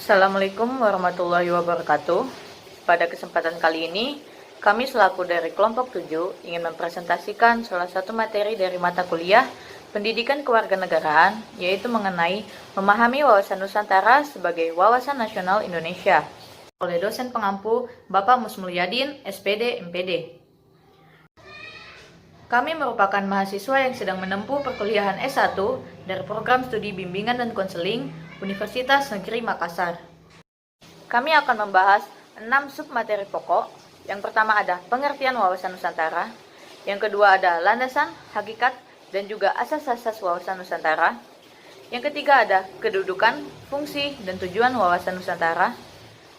Assalamualaikum warahmatullahi wabarakatuh. Pada kesempatan kali ini, kami selaku dari kelompok 7 ingin mempresentasikan salah satu materi dari mata kuliah Pendidikan Kewarganegaraan, yaitu mengenai memahami wawasan Nusantara sebagai wawasan nasional Indonesia oleh dosen pengampu Bapak Musmulyadin, SPD, MPD. Kami merupakan mahasiswa yang sedang menempuh perkuliahan S1 dari program studi bimbingan dan konseling Universitas Negeri Makassar. Kami akan membahas 6 submateri pokok. Yang pertama ada pengertian wawasan Nusantara. Yang kedua ada landasan, hakikat, dan juga asas-asas wawasan Nusantara. Yang ketiga ada kedudukan, fungsi, dan tujuan wawasan Nusantara.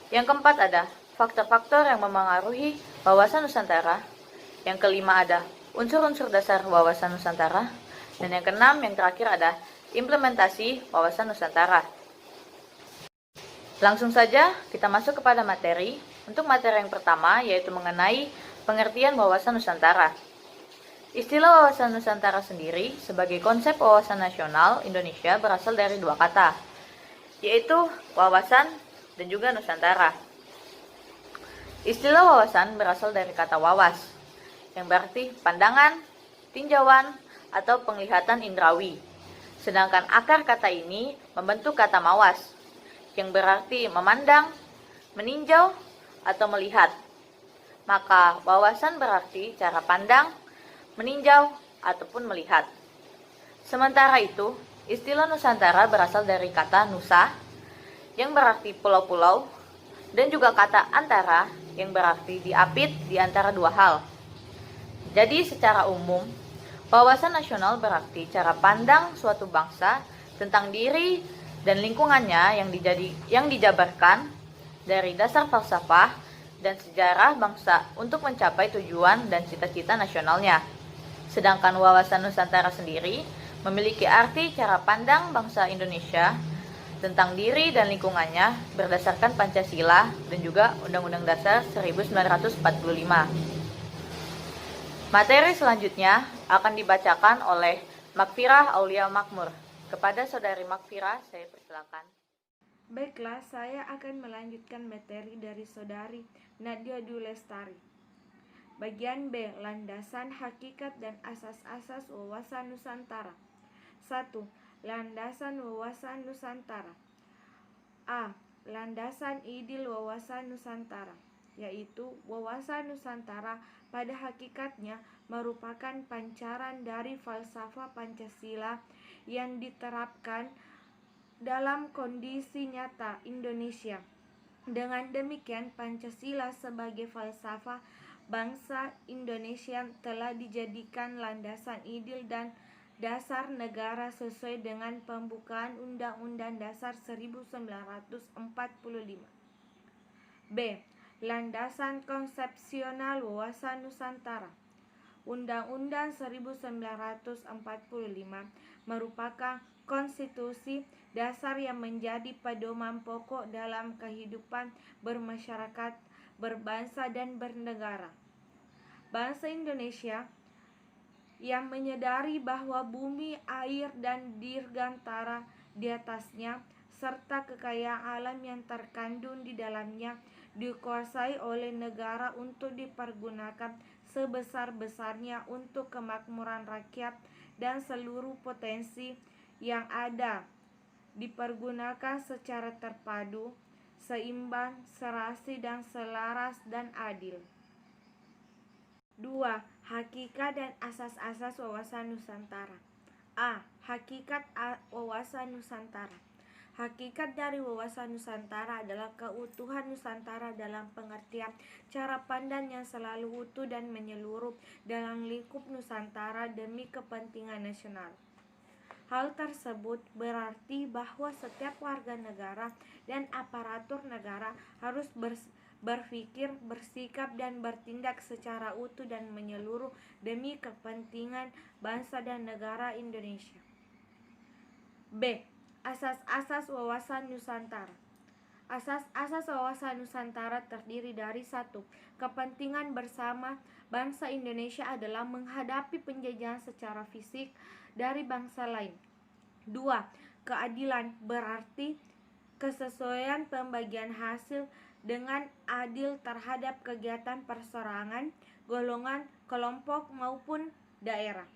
Yang keempat ada faktor-faktor yang memengaruhi wawasan Nusantara. Yang kelima ada unsur-unsur dasar wawasan Nusantara. Dan yang keenam, yang terakhir ada implementasi wawasan Nusantara. Langsung saja kita masuk kepada materi. Untuk materi yang pertama yaitu mengenai pengertian wawasan Nusantara. Istilah wawasan Nusantara sendiri sebagai konsep wawasan nasional Indonesia berasal dari dua kata, yaitu wawasan dan juga Nusantara. Istilah wawasan berasal dari kata wawas, yang berarti pandangan, tinjauan, atau penglihatan indrawi. Sedangkan akar kata ini membentuk kata mawas, yang berarti memandang, meninjau, atau melihat. Maka wawasan berarti cara pandang, meninjau, ataupun melihat. Sementara itu, istilah Nusantara berasal dari kata nusa, yang berarti pulau-pulau, dan juga kata antara, yang berarti diapit di antara dua hal. Jadi secara umum, wawasan nasional berarti cara pandang suatu bangsa tentang diri dan lingkungannya yang dijabarkan dari dasar falsafah dan sejarah bangsa untuk mencapai tujuan dan cita-cita nasionalnya. Sedangkan wawasan Nusantara sendiri memiliki arti cara pandang bangsa Indonesia tentang diri dan lingkungannya berdasarkan Pancasila dan juga Undang-Undang Dasar 1945. Materi selanjutnya akan dibacakan oleh Makfirah Aulia Makmur. Kepada Saudari Makfirah, saya persilakan. Baiklah, saya akan melanjutkan materi dari Saudari Nadia Dulestari. Bagian B, landasan, hakikat, dan asas-asas wawasan Nusantara. 1. Landasan wawasan Nusantara. A. Landasan idil wawasan Nusantara, yaitu wawasan Nusantara pada hakikatnya merupakan pancaran dari falsafah Pancasila yang diterapkan dalam kondisi nyata Indonesia. Dengan demikian, Pancasila sebagai falsafah bangsa Indonesia telah dijadikan landasan idil dan dasar negara sesuai dengan pembukaan Undang-Undang Dasar 1945. B. Landasan konsepsional wawasan Nusantara. Undang-Undang 1945 merupakan konstitusi dasar yang menjadi pedoman pokok dalam kehidupan bermasyarakat, berbangsa, dan bernegara. Bangsa Indonesia yang menyadari bahwa bumi, air, dan dirgantara di atasnya, serta kekayaan alam yang terkandung di dalamnya dikuasai oleh negara untuk dipergunakan sebesar-besarnya untuk kemakmuran rakyat, dan seluruh potensi yang ada dipergunakan secara terpadu, seimbang, serasi, dan selaras dan adil. 2. Hakikat dan asas-asas wawasan Nusantara. A. Hakikat wawasan Nusantara. Hakikat dari wawasan Nusantara adalah keutuhan Nusantara dalam pengertian cara pandang yang selalu utuh dan menyeluruh dalam lingkup Nusantara demi kepentingan nasional. Hal tersebut berarti bahwa setiap warga negara dan aparatur negara harus berpikir, bersikap, dan bertindak secara utuh dan menyeluruh demi kepentingan bangsa dan negara Indonesia. B. Asas-asas wawasan Nusantara. Asas-asas wawasan Nusantara terdiri dari 1. Kepentingan bersama bangsa Indonesia adalah menghadapi penjajahan secara fisik dari bangsa lain. 2. Keadilan berarti kesesuaian pembagian hasil dengan adil terhadap kegiatan perseorangan, golongan, kelompok maupun daerah.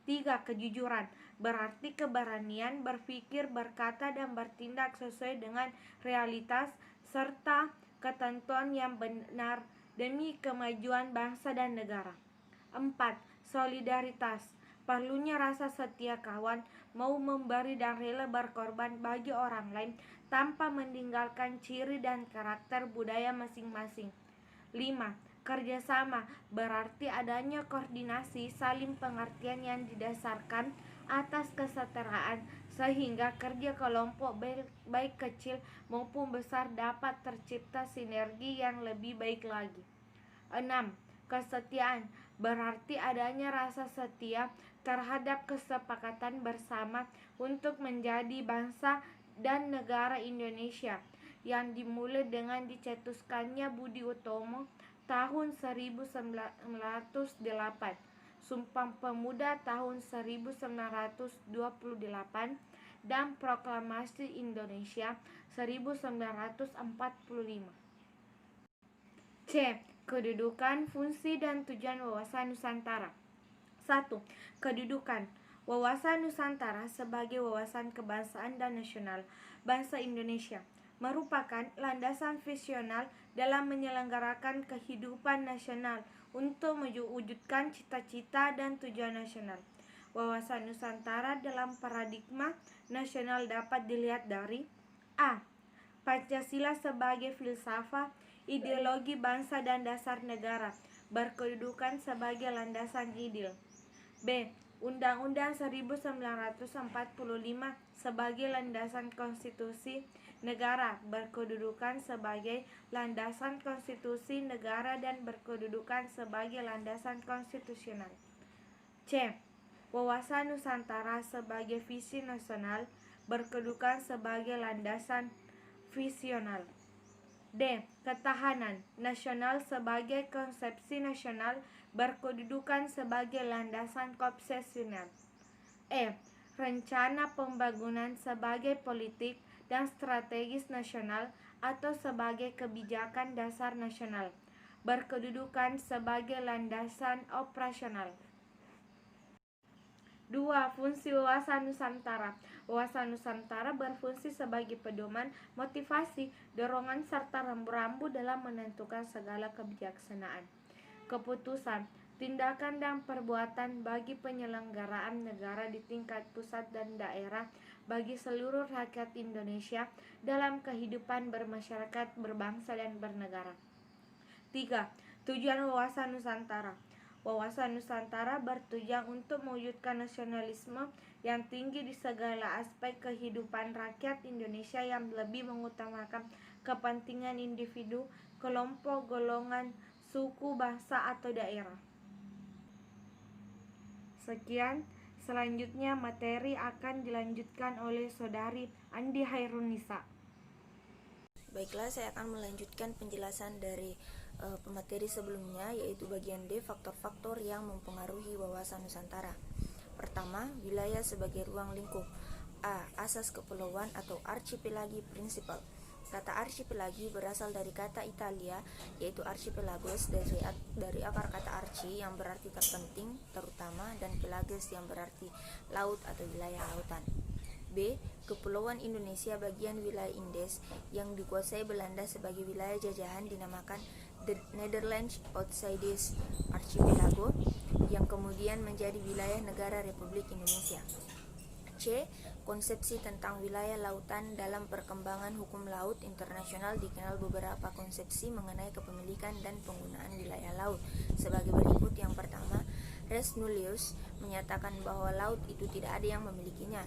3. Kejujuran berarti keberanian berpikir, berkata, dan bertindak sesuai dengan realitas serta ketentuan yang benar demi kemajuan bangsa dan negara. 4. Solidaritas perlunya rasa setia kawan, mau memberi dan rela berkorban bagi orang lain tanpa meninggalkan ciri dan karakter budaya masing-masing. 5. Kerjasama berarti adanya koordinasi saling pengertian yang didasarkan atas kesetaraan sehingga kerja kelompok baik kecil maupun besar dapat tercipta sinergi yang lebih baik lagi. 6. Kesetiaan berarti adanya rasa setia terhadap kesepakatan bersama untuk menjadi bangsa dan negara Indonesia yang dimulai dengan dicetuskannya Budi Utomo tahun 1908, Sumpah Pemuda tahun 1928, dan Proklamasi Indonesia 1945. C. Kedudukan, fungsi, dan tujuan Wawasan Nusantara. 1. Kedudukan. Wawasan Nusantara sebagai wawasan kebangsaan dan nasional bangsa Indonesia merupakan landasan visional dalam menyelenggarakan kehidupan nasional untuk mewujudkan cita-cita dan tujuan nasional. Wawasan Nusantara dalam paradigma nasional dapat dilihat dari A. Pancasila sebagai filsafat, ideologi bangsa dan dasar negara, berkedudukan sebagai landasan ideal. B. Undang-Undang 1945 sebagai landasan konstitusi negara, berkedudukan sebagai landasan konstitusi negara dan berkedudukan sebagai landasan konstitusional. C. Wawasan Nusantara sebagai visi nasional, berkedudukan sebagai landasan visional. D. Ketahanan nasional sebagai konsepsi nasional, berkedudukan sebagai landasan konstitusional. E. Rencana pembangunan sebagai politik dan strategis nasional atau sebagai kebijakan dasar nasional, berkedudukan sebagai landasan operasional. 2. Fungsi Wawasan Nusantara. Wawasan Nusantara berfungsi sebagai pedoman, motivasi, dorongan, serta rambu-rambu dalam menentukan segala kebijaksanaan, keputusan, tindakan, dan perbuatan bagi penyelenggaraan negara di tingkat pusat dan daerah bagi seluruh rakyat Indonesia dalam kehidupan bermasyarakat, berbangsa, dan bernegara. 3. Tujuan Wawasan Nusantara. Wawasan Nusantara bertujuan untuk mewujudkan nasionalisme yang tinggi di segala aspek kehidupan rakyat Indonesia yang lebih mengutamakan kepentingan individu, kelompok, golongan, suku, bangsa, atau daerah. Sekian, selanjutnya materi akan dilanjutkan oleh Saudari Andi Hairunisa. Baiklah, saya akan melanjutkan penjelasan dari pemateri sebelumnya, yaitu bagian D, faktor-faktor yang mempengaruhi wawasan Nusantara. Pertama, wilayah sebagai ruang lingkup. A. Asas kepulauan atau archipelagi principle. Kata archipelagi berasal dari kata Italia, yaitu archipelagos, dari akar kata archi yang berarti terpenting, terutama, dan pelagos yang berarti laut atau wilayah lautan. B. Kepulauan Indonesia bagian wilayah Indes yang dikuasai Belanda sebagai wilayah jajahan dinamakan The Netherlands Outsides Archipelago yang kemudian menjadi wilayah negara Republik Indonesia. C. Konsepsi tentang wilayah lautan. Dalam perkembangan hukum laut internasional dikenal beberapa konsepsi mengenai kepemilikan dan penggunaan wilayah laut sebagai berikut. Yang pertama, res nullius menyatakan bahwa laut itu tidak ada yang memilikinya.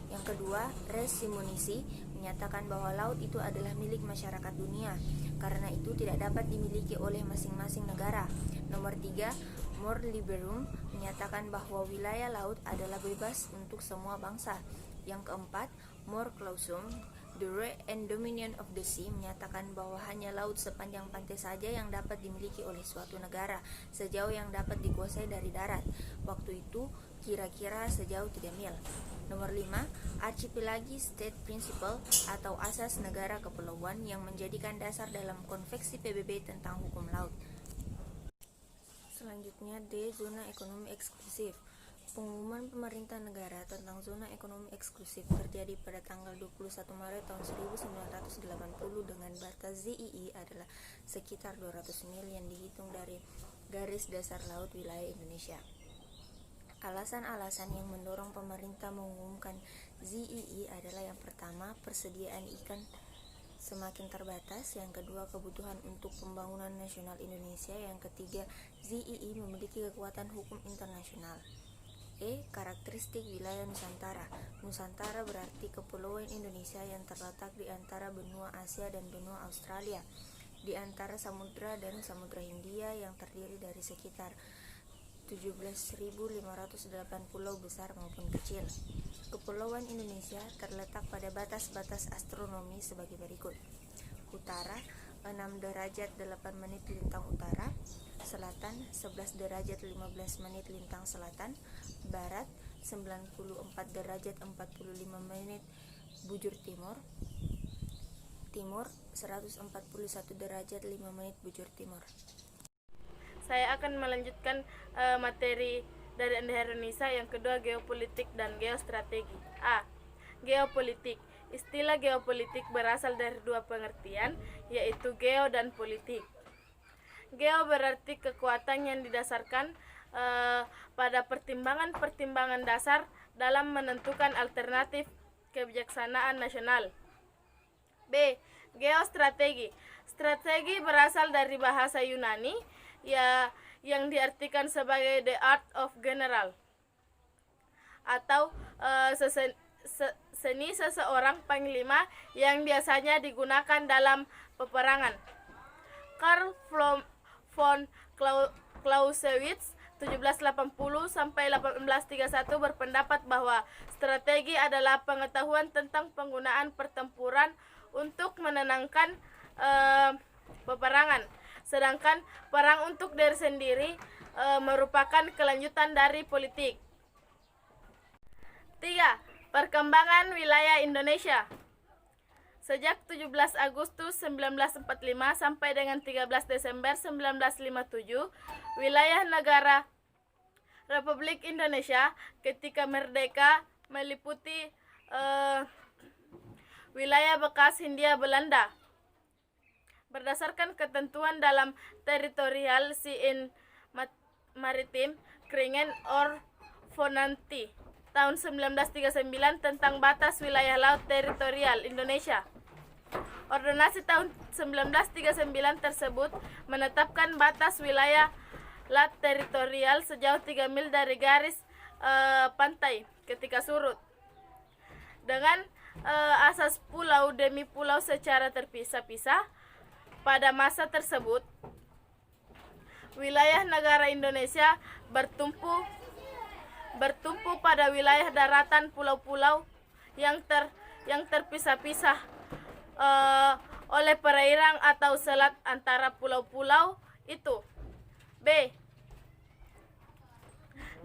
Yang kedua, res simonisi menyatakan bahwa laut itu adalah milik masyarakat dunia, karena itu tidak dapat dimiliki oleh masing-masing negara. Nomor 3, mor liberum menyatakan bahwa wilayah laut adalah bebas untuk semua bangsa. Yang keempat, mor clausum, the right and dominion of the sea menyatakan bahwa hanya laut sepanjang pantai saja yang dapat dimiliki oleh suatu negara, sejauh yang dapat dikuasai dari darat. Waktu itu, kira-kira sejauh 3 mil. Nomor 5, Archipelago State Principle atau asas negara kepulauan yang menjadikan dasar dalam Konvensi PBB tentang hukum laut. Selanjutnya D. Zona ekonomi eksklusif. Pengumuman pemerintah negara tentang zona ekonomi eksklusif terjadi pada tanggal 21 Maret tahun 1980 dengan batas ZII adalah sekitar 200 mil yang dihitung dari garis dasar laut wilayah Indonesia. Alasan-alasan yang mendorong pemerintah mengumumkan ZII adalah yang pertama, persediaan ikan semakin terbatas, yang kedua, kebutuhan untuk pembangunan nasional Indonesia, yang ketiga, ZII memiliki kekuatan hukum internasional. Karakteristik wilayah Nusantara. Nusantara berarti kepulauan Indonesia yang terletak di antara benua Asia dan benua Australia, di antara samudra dan samudra Hindia yang terdiri dari sekitar 17.508 pulau besar maupun kecil. Kepulauan Indonesia terletak pada batas-batas astronomi sebagai berikut. Utara 6 derajat 8 menit lintang utara, selatan 11 derajat 15 menit lintang selatan, barat 94 derajat 45 menit bujur timur, timur 141 derajat 5 menit bujur timur. Saya akan melanjutkan materi dari NDH Indonesia yang kedua, geopolitik dan geostrategi. A. Geopolitik. Istilah geopolitik berasal dari dua pengertian, yaitu geo dan politik. Geo berarti kekuatan yang didasarkan pada pertimbangan-pertimbangan dasar dalam menentukan alternatif kebijaksanaan nasional. B. Geostrategi. Strategi berasal dari bahasa Yunani yang diartikan sebagai the art of general atau seni seseorang panglima yang biasanya digunakan dalam peperangan. Karl von Clausewitz 1780 sampai 1831 berpendapat bahwa strategi adalah pengetahuan tentang penggunaan pertempuran untuk menenangkan peperangan, sedangkan perang untuk diri sendiri merupakan kelanjutan dari politik. 3. Perkembangan wilayah Indonesia. Sejak 17 Agustus 1945 sampai dengan 13 Desember 1957, wilayah negara Republik Indonesia ketika merdeka meliputi wilayah bekas Hindia Belanda. Berdasarkan ketentuan dalam Territorial Sea and Maritime Kringen Ordonnansi tahun 1939 tentang batas wilayah laut teritorial Indonesia. Ordonansi tahun 1939 tersebut menetapkan batas wilayah laut teritorial sejauh 3 mil dari garis pantai ketika surut, dengan asas pulau demi pulau secara terpisah-pisah. Pada masa tersebut, wilayah negara Indonesia bertumpu pada wilayah daratan pulau-pulau yang terpisah-pisah oleh perairan atau selat antara pulau-pulau itu. B.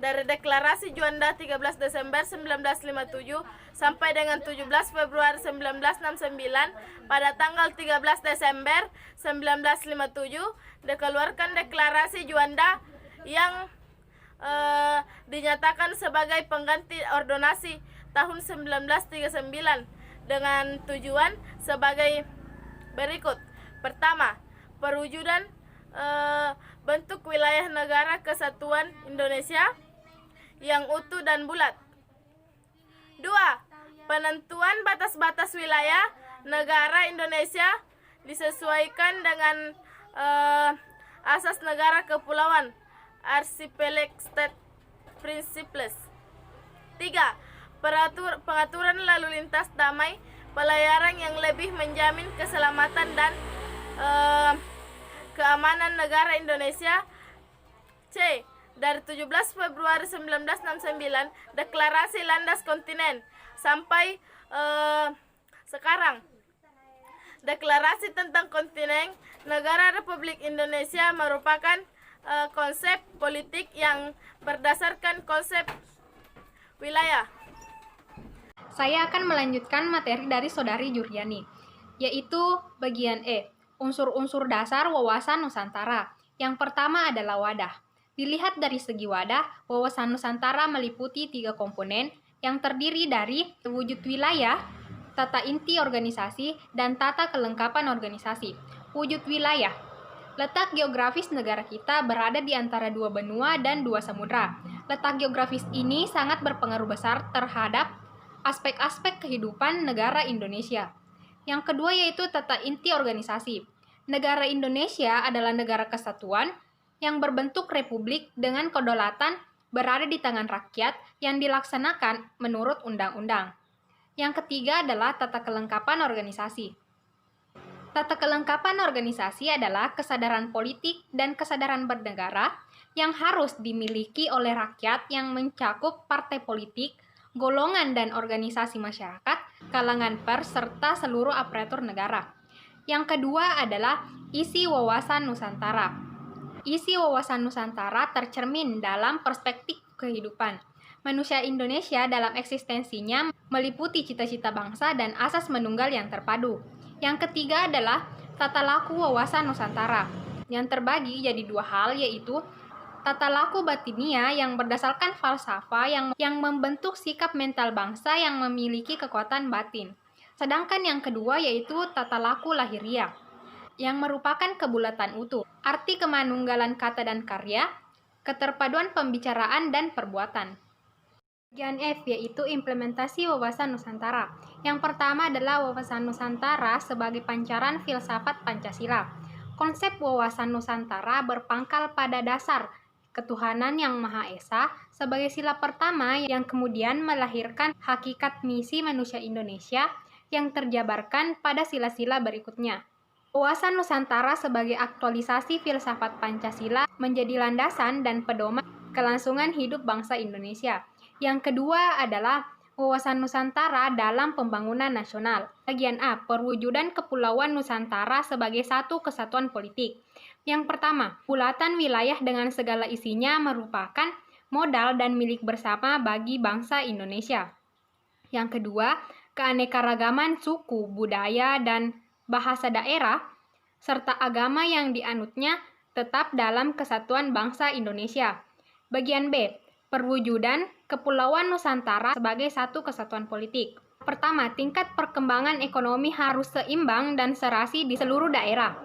Dari Deklarasi Juanda 13 Desember 1957 sampai dengan 17 Februari 1969, pada tanggal 13 Desember 1957 dikeluarkan Deklarasi Juanda yang dinyatakan sebagai pengganti ordonansi tahun 1939 dengan tujuan sebagai berikut. Pertama, perwujudan bentuk wilayah negara kesatuan Indonesia yang utuh dan bulat. 2. Penentuan batas-batas wilayah negara Indonesia disesuaikan dengan asas negara kepulauan Archipelago State Principles. 3. Pengaturan lalu lintas damai, pelayaran yang lebih menjamin keselamatan dan keamanan negara Indonesia. C. Dari 17 Februari 1969 Deklarasi Landas Kontinen sampai sekarang, Deklarasi tentang Kontinen Negara Republik Indonesia merupakan konsep politik yang berdasarkan konsep wilayah. Saya akan melanjutkan materi dari Saudari Juriani, yaitu bagian E, unsur-unsur dasar wawasan Nusantara. Yang pertama adalah wadah. Dilihat dari segi wadah, wawasan Nusantara meliputi 3 komponen yang terdiri dari wujud wilayah, tata inti organisasi, dan tata kelengkapan organisasi. Wujud wilayah. Letak geografis negara kita berada di antara 2 benua dan 2 samudra. Letak geografis ini sangat berpengaruh besar terhadap aspek-aspek kehidupan negara Indonesia. Yang kedua yaitu tata inti organisasi. Negara Indonesia adalah negara kesatuan yang berbentuk republik dengan kedaulatan berada di tangan rakyat yang dilaksanakan menurut undang-undang. Yang ketiga adalah tata kelengkapan organisasi. Tata kelengkapan organisasi adalah kesadaran politik dan kesadaran bernegara yang harus dimiliki oleh rakyat yang mencakup partai politik, golongan dan organisasi masyarakat, kalangan pers, serta seluruh aparatur negara. Yang kedua adalah isi wawasan Nusantara. Isi wawasan Nusantara tercermin dalam perspektif kehidupan. Manusia Indonesia dalam eksistensinya meliputi cita-cita bangsa dan asas menunggal yang terpadu. Yang ketiga adalah tata laku wawasan Nusantara, yang terbagi jadi 2 hal, yaitu tata laku batinia yang berdasarkan falsafah yang membentuk sikap mental bangsa yang memiliki kekuatan batin. Sedangkan yang kedua yaitu tata laku lahiria, yang merupakan kebulatan utuh, arti kemanunggalan kata dan karya, keterpaduan pembicaraan dan perbuatan. Bagian F yaitu implementasi wawasan Nusantara. Yang pertama adalah wawasan Nusantara sebagai pancaran filsafat Pancasila. Konsep wawasan Nusantara berpangkal pada dasar ketuhanan yang Maha Esa sebagai sila pertama yang kemudian melahirkan hakikat misi manusia Indonesia yang terjabarkan pada sila-sila berikutnya. Wawasan Nusantara sebagai aktualisasi filsafat Pancasila menjadi landasan dan pedoman kelangsungan hidup bangsa Indonesia. Yang kedua adalah wawasan Nusantara dalam pembangunan nasional. Bagian A, perwujudan Kepulauan Nusantara sebagai satu kesatuan politik. Yang pertama, bulatan wilayah dengan segala isinya merupakan modal dan milik bersama bagi bangsa Indonesia. Yang kedua, keanekaragaman suku, budaya, dan bahasa daerah, serta agama yang dianutnya tetap dalam kesatuan bangsa Indonesia. Bagian B, perwujudan Kepulauan Nusantara sebagai satu kesatuan politik. Pertama, tingkat perkembangan ekonomi harus seimbang dan serasi di seluruh daerah.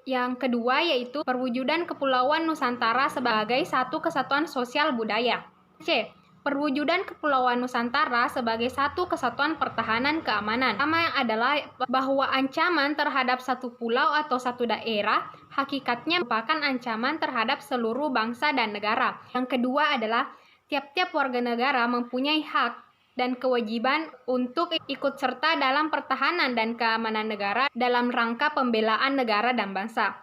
Yang kedua yaitu perwujudan Kepulauan Nusantara sebagai satu kesatuan sosial budaya. C. Perwujudan Kepulauan Nusantara sebagai satu kesatuan pertahanan keamanan. Pertama adalah bahwa ancaman terhadap satu pulau atau satu daerah hakikatnya merupakan ancaman terhadap seluruh bangsa dan negara. Yang kedua adalah tiap-tiap warga negara mempunyai hak dan kewajiban untuk ikut serta dalam pertahanan dan keamanan negara dalam rangka pembelaan negara dan bangsa.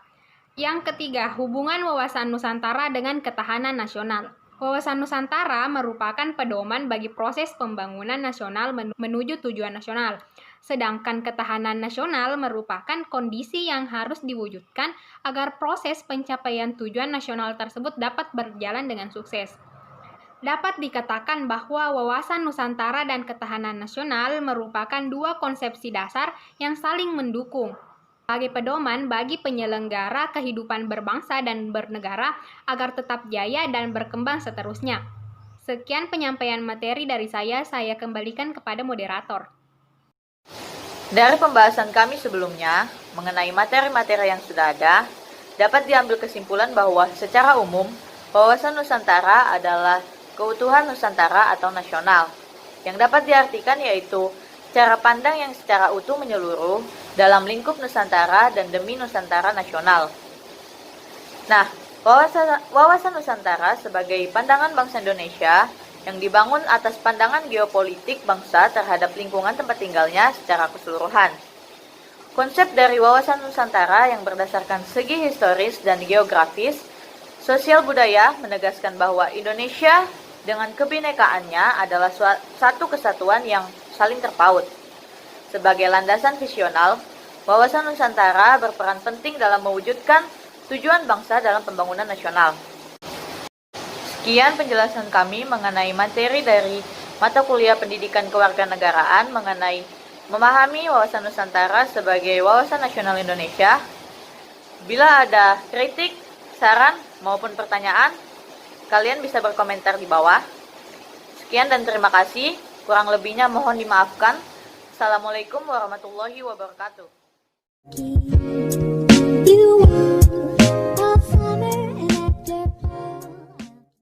Yang ketiga, hubungan wawasan Nusantara dengan ketahanan nasional. Wawasan Nusantara merupakan pedoman bagi proses pembangunan nasional menuju tujuan nasional. Sedangkan ketahanan nasional merupakan kondisi yang harus diwujudkan agar proses pencapaian tujuan nasional tersebut dapat berjalan dengan sukses. Dapat dikatakan bahwa wawasan Nusantara dan ketahanan nasional merupakan 2 konsepsi dasar yang saling mendukung sebagai pedoman bagi penyelenggara kehidupan berbangsa dan bernegara agar tetap jaya dan berkembang seterusnya. Sekian penyampaian materi dari saya kembalikan kepada moderator. Dari pembahasan kami sebelumnya mengenai materi-materi yang sudah ada, dapat diambil kesimpulan bahwa secara umum, wawasan Nusantara adalah keutuhan Nusantara atau nasional, yang dapat diartikan yaitu cara pandang yang secara utuh menyeluruh dalam lingkup Nusantara dan demi Nusantara nasional. Nah, wawasan Nusantara sebagai pandangan bangsa Indonesia yang dibangun atas pandangan geopolitik bangsa terhadap lingkungan tempat tinggalnya secara keseluruhan. Konsep dari wawasan Nusantara yang berdasarkan segi historis dan geografis, sosial budaya menegaskan bahwa Indonesia dengan kebinekaannya adalah satu kesatuan yang saling terpaut. Sebagai landasan visional, wawasan Nusantara berperan penting dalam mewujudkan tujuan bangsa dalam pembangunan nasional. Sekian penjelasan kami mengenai materi dari mata kuliah pendidikan kewarganegaraan mengenai memahami wawasan Nusantara sebagai wawasan nasional Indonesia. Bila ada kritik, saran, maupun pertanyaan, kalian bisa berkomentar di bawah. Sekian dan terima kasih. Kurang lebihnya mohon dimaafkan. Assalamualaikum warahmatullahi wabarakatuh. You